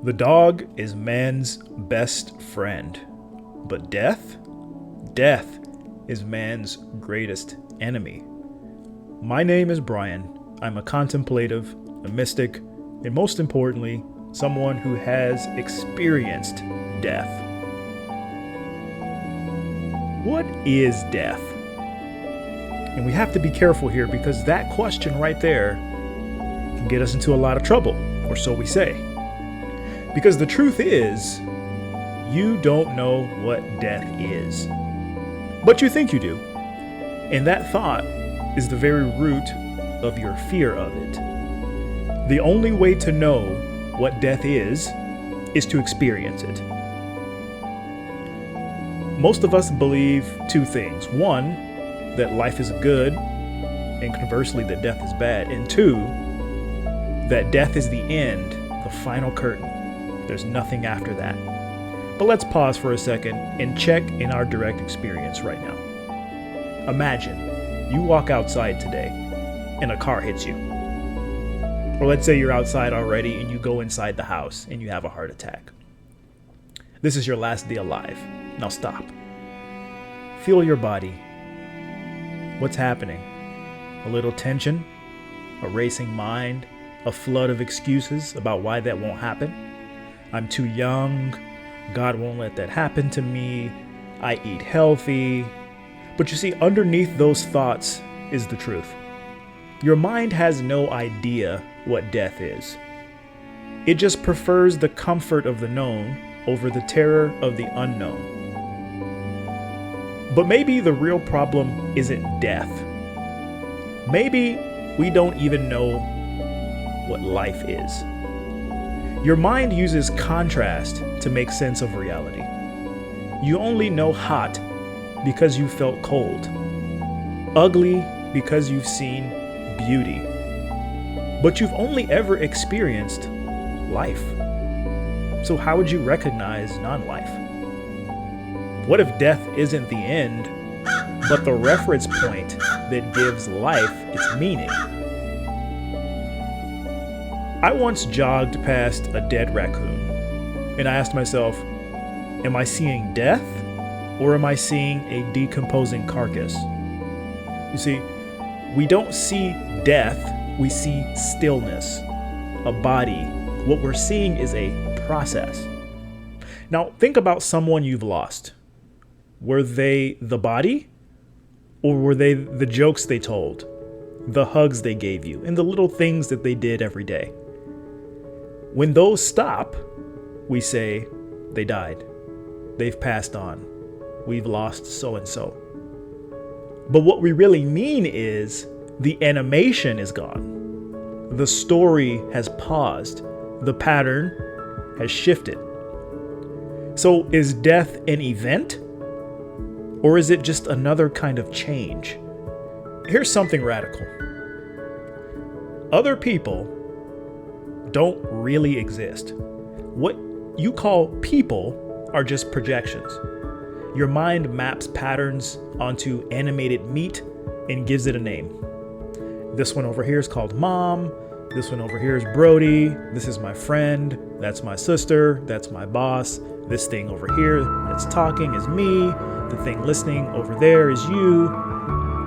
The dog is man's best friend, but death is man's greatest enemy. My name is Brian. I'm a contemplative, a mystic, and most importantly, someone who has experienced death. What is death? And we have to be careful here because that question right there can get us into a lot of trouble, or so we say. Because the truth is, you don't know what death is. But you think you do. And that thought is the very root of your fear of it. The only way to know what death is to experience it. Most of us believe two things. One, that life is good, and conversely, that death is bad. And two, that death is the end, the final curtain. There's nothing after that. But let's pause for a second and check in our direct experience right now. Imagine you walk outside today and a car hits you. Or let's say you're outside already and you go inside the house and you have a heart attack. This is your last day alive. Now stop. Feel your body. What's happening? A little tension? A racing mind? A flood of excuses about why that won't happen? I'm too young. God won't let that happen to me. I eat healthy. But you see, underneath those thoughts is the truth. Your mind has no idea what death is. It just prefers the comfort of the known over the terror of the unknown. But maybe the real problem isn't death. Maybe we don't even know what life is. Your mind uses contrast to make sense of reality. You only know hot because you felt cold, ugly because you've seen beauty, but you've only ever experienced life. So how would you recognize non-life? What if death isn't the end, but the reference point that gives life its meaning? I once jogged past a dead raccoon, and I asked myself, am I seeing death, or am I seeing a decomposing carcass? You see, we don't see death, we see stillness, a body. What we're seeing is a process. Now, think about someone you've lost. Were they the body, or were they the jokes they told, the hugs they gave you, and the little things that they did every day? When those stop, we say, they died. They've passed on. We've lost so-and-so. But what we really mean is the animation is gone. The story has paused. The pattern has shifted. So is death an event? Or is it just another kind of change? Here's something radical. Other people don't really exist. What you call people are just projections. Your mind maps patterns onto animated meat and gives it a name. This one over here is called Mom. This one over here is Brody. This is my friend. That's my sister. That's my boss. This thing over here that's talking is me. The thing listening over there is you.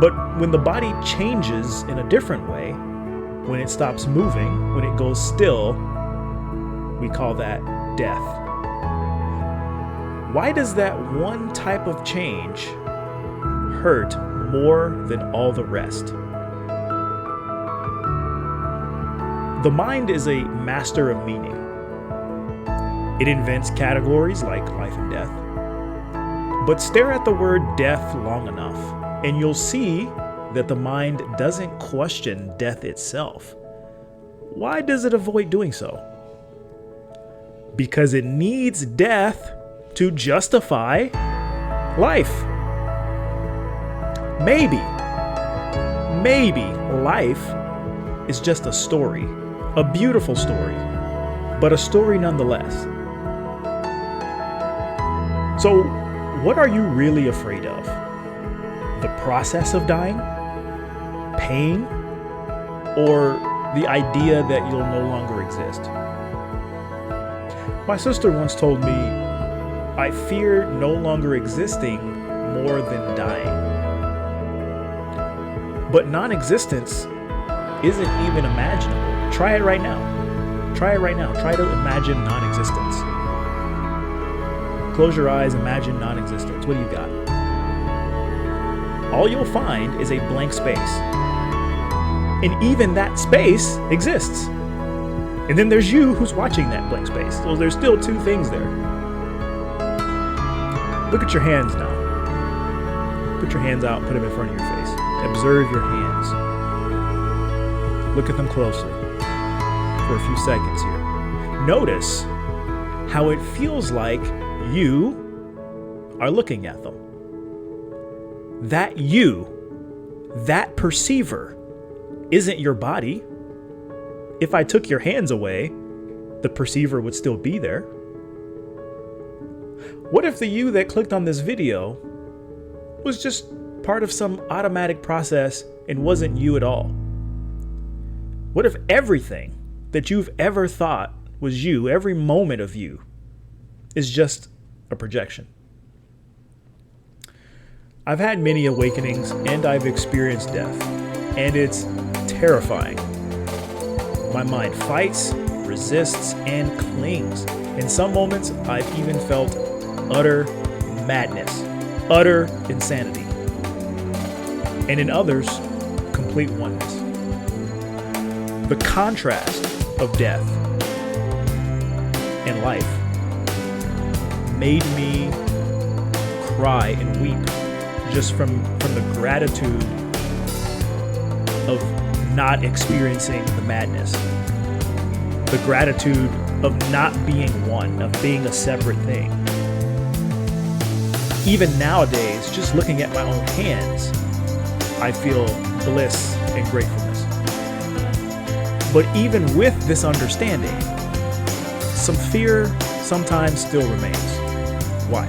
But when the body changes in a different way, when it stops moving, when it goes still, we call that death. Why does that one type of change hurt more than all the rest? The mind is a master of meaning. It invents categories like life and death. But stare at the word death long enough, and you'll see that the mind doesn't question death itself. Why does it avoid doing so? Because it needs death to justify life. Maybe life is just a story, a beautiful story, but a story nonetheless. So, what are you really afraid of? The process of dying? Pain? Or the idea that you'll no longer exist? My sister once told me, I fear no longer existing more than dying. But non-existence isn't even imaginable. Try it right now. Try it right now. Try to imagine non-existence. Close your eyes, imagine non-existence. What do you got? All you'll find is a blank space. And even that space exists. And then there's you who's watching that blank space. So there's still two things there. Look at your hands now. Put your hands out, put them in front of your face. Observe your hands. Look at them closely for a few seconds here. Notice how it feels like you are looking at them. That you, that perceiver, isn't your body. If I took your hands away, the perceiver would still be there. What if the you that clicked on this video was just part of some automatic process and wasn't you at all? What if everything that you've ever thought was you, every moment of you, is just a projection? I've had many awakenings and I've experienced death, and it's terrifying. My mind fights, resists, and clings. In some moments, I've even felt utter madness, utter insanity. And in others, complete oneness. The contrast of death and life made me cry and weep just from the gratitude of not experiencing the madness, the gratitude of not being one, of being a separate thing. Even nowadays, just looking at my own hands, I feel bliss and gratefulness. But even with this understanding, some fear sometimes still remains. Why?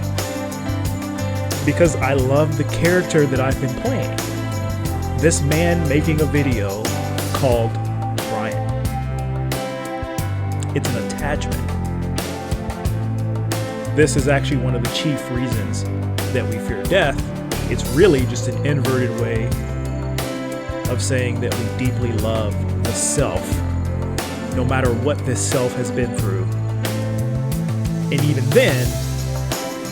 Because I love the character that I've been playing. This man making a video called Brian. It's an attachment. This is actually one of the chief reasons that we fear death. It's really just an inverted way of saying that we deeply love the self, no matter what this self has been through. And even then,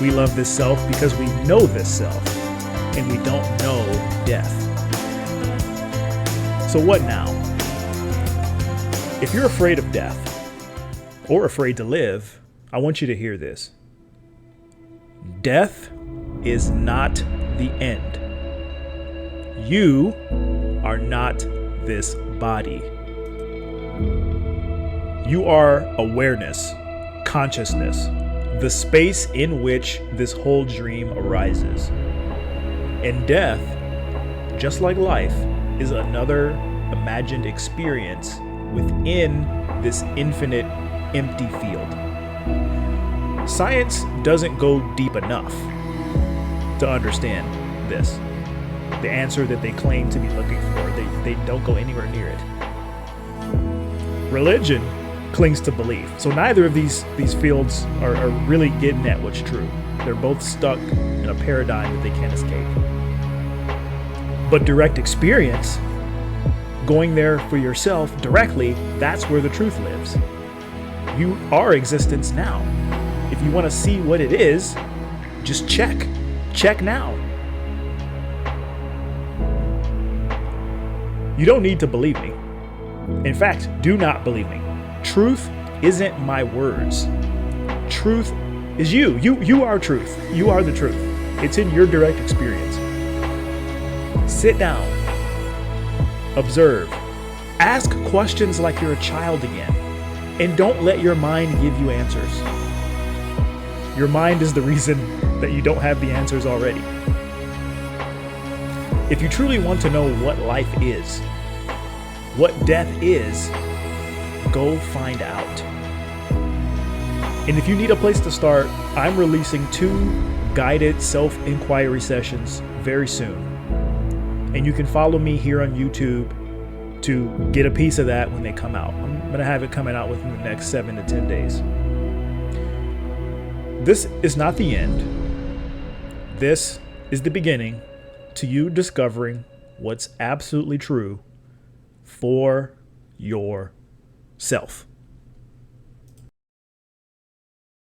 we love this self because we know this self, and we don't know death. So what now? If you're afraid of death, or afraid to live, I want you to hear this. Death is not the end. You are not this body. You are awareness, consciousness, the space in which this whole dream arises. And death, just like life, is another imagined experience within this infinite empty field. Science doesn't go deep enough to understand this. The answer that they claim to be looking for, they don't go anywhere near it. Religion clings to belief. So neither of these fields are really getting at what's true. They're both stuck in a paradigm that they can't escape. But direct experience, going there for yourself directly, that's where the truth lives. You are existence now. If you want to see what it is, just check. Check now. You don't need to believe me. In fact, do not believe me. Truth isn't my words. Truth is you. You are truth. You are the truth. It's in your direct experience. Sit down. Observe. Ask questions like you're a child again. And don't let your mind give you answers. Your mind is the reason that you don't have the answers already. If you truly want to know what life is, what death is, go find out. And if you need a place to start, I'm releasing 2 guided self-inquiry sessions very soon. And you can follow me here on YouTube to get a piece of that when they come out. I'm going to have it coming out within the next 7 to 10 days. This is not the end. This is the beginning to you discovering what's absolutely true for yourself.